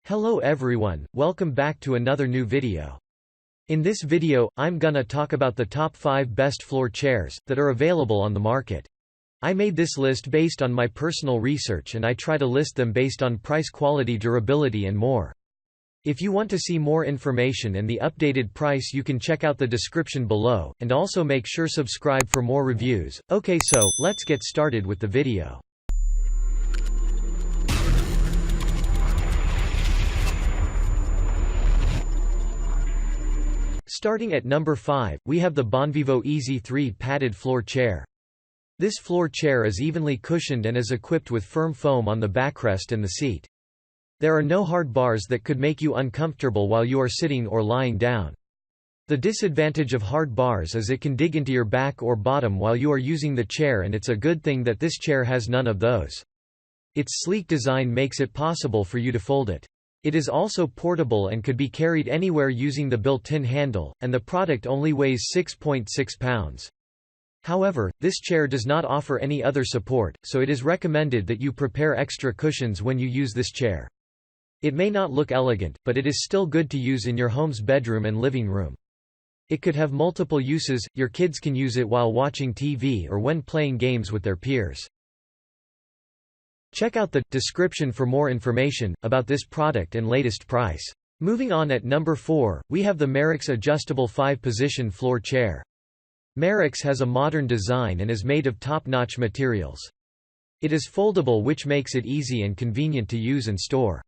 Hello everyone, welcome back to another new video. In this video, I'm gonna talk about the top 5 best floor chairs that are available on the market. I made this list based on my personal research and I try to list them based on price, quality, durability and more. If you want to see more information and the updated price, you can check out the description below, and also make sure subscribe for more reviews. Okay, so let's get started with the video. Starting at number 5, we have the BonVIVO Easy 3 padded floor chair. This floor chair is evenly cushioned and is equipped with firm foam on the backrest and the seat. There are no hard bars that could make you uncomfortable while you are sitting or lying down. The disadvantage of hard bars is it can dig into your back or bottom while you are using the chair, and it's a good thing that this chair has none of those. Its sleek design makes it possible for you to fold it. It is also portable and could be carried anywhere using the built-in handle, and the product only weighs 6.6 pounds. However, this chair does not offer any other support, so it is recommended that you prepare extra cushions when you use this chair. It may not look elegant, but it is still good to use in your home's bedroom and living room. It could have multiple uses. Your kids can use it while watching TV or when playing games with their peers. Check out the description for more information about this product and latest price. Moving on, at number 4, we have the Merricks adjustable 5-position floor chair. Merricks has a modern design and is made of top-notch materials. It is foldable, which makes it easy and convenient to use and store.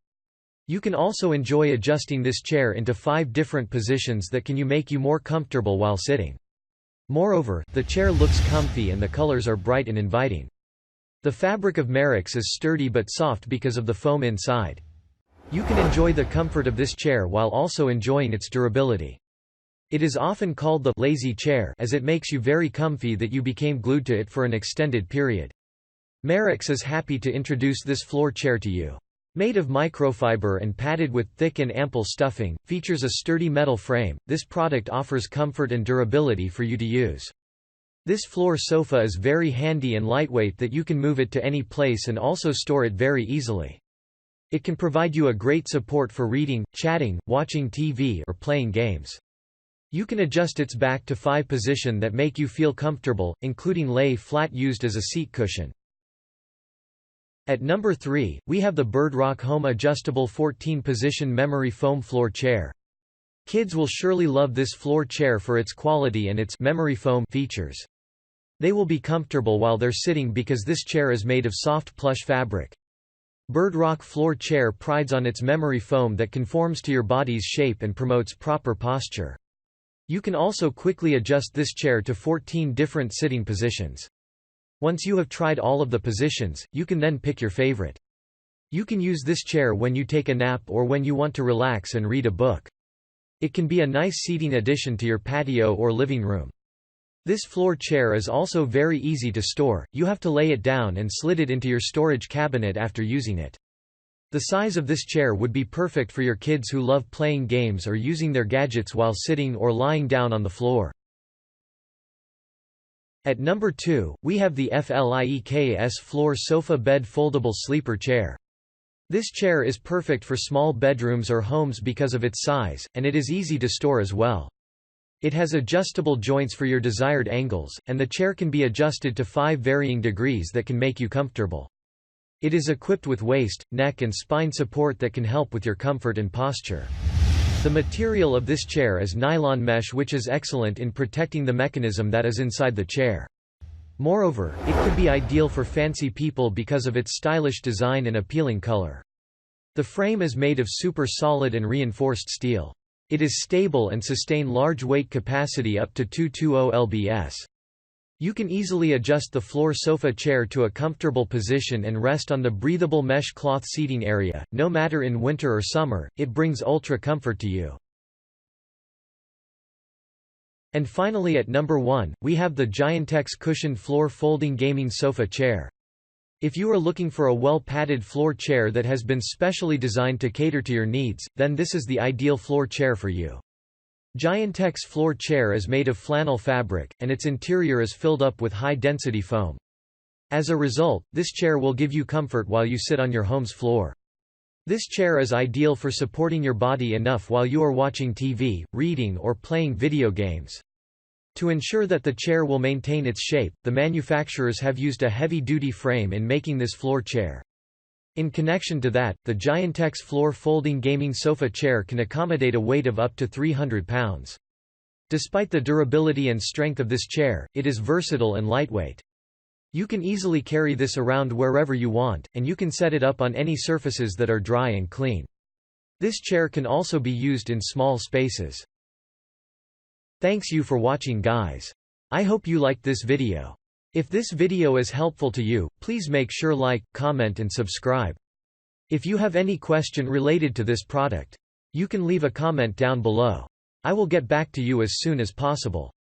You can also enjoy adjusting this chair into 5 different positions that can make you more comfortable while sitting. Moreover, the chair looks comfy and the colors are bright and inviting. The fabric of Merricks is sturdy but soft because of the foam inside. You can enjoy the comfort of this chair while also enjoying its durability. It is often called the lazy chair as it makes you very comfy that you became glued to it for an extended period. Merax is happy to introduce this floor chair to you. Made of microfiber and padded with thick and ample stuffing, features a sturdy metal frame, this product offers comfort and durability for you to use. This floor sofa is very handy and lightweight that you can move it to any place and also store it very easily. It can provide you a great support for reading, chatting, watching TV or playing games. You can adjust its back to 5 positions that make you feel comfortable, including lay flat used as a seat cushion. At number 3, we have the BirdRock Home Adjustable 14-Position Memory Foam Floor Chair. Kids will surely love this floor chair for its quality and its memory foam features. They will be comfortable while they're sitting because this chair is made of soft plush fabric. BirdRock floor chair prides on its memory foam that conforms to your body's shape and promotes proper posture. You can also quickly adjust this chair to 14 different sitting positions. Once you have tried all of the positions, you can then pick your favorite. You can use this chair when you take a nap or when you want to relax and read a book. It can be a nice seating addition to your patio or living room. This floor chair is also very easy to store. You have to lay it down and slid it into your storage cabinet after using it. The size of this chair would be perfect for your kids who love playing games or using their gadgets while sitting or lying down on the floor. At number 2, we have the FLIEKS Floor Sofa Bed Foldable Sleeper Chair. This chair is perfect for small bedrooms or homes because of its size, and it is easy to store as well. It has adjustable joints for your desired angles, and the chair can be adjusted to 5 varying degrees that can make you comfortable. It is equipped with waist, neck and spine support that can help with your comfort and posture. The material of this chair is nylon mesh, which is excellent in protecting the mechanism that is inside the chair. Moreover, it could be ideal for fancy people because of its stylish design and appealing color. The frame is made of super solid and reinforced steel. It is stable and sustain large weight capacity up to 220 lbs. You can easily adjust the floor sofa chair to a comfortable position and rest on the breathable mesh cloth seating area. No matter in winter or summer, it brings ultra comfort to you. And finally, at number 1, we have the Giantex Cushioned Floor Folding Gaming Sofa Chair. If you are looking for a well-padded floor chair that has been specially designed to cater to your needs, then this is the ideal floor chair for you. Giantex floor chair is made of flannel fabric, and its interior is filled up with high-density foam. As a result, this chair will give you comfort while you sit on your home's floor. This chair is ideal for supporting your body enough while you are watching TV, reading or playing video games. To ensure that the chair will maintain its shape, the manufacturers have used a heavy-duty frame in making this floor chair. In connection to that, the Giantex floor folding gaming sofa chair can accommodate a weight of up to 300 pounds. Despite the durability and strength of this chair, it is versatile and lightweight. You can easily carry this around wherever you want, and you can set it up on any surfaces that are dry and clean. This chair can also be used in small spaces. Thanks you for watching, guys. I hope you liked this video. If this video is helpful to you, please make sure like, comment and subscribe. If you have any question related to this product, you can leave a comment down below. I will get back to you as soon as possible.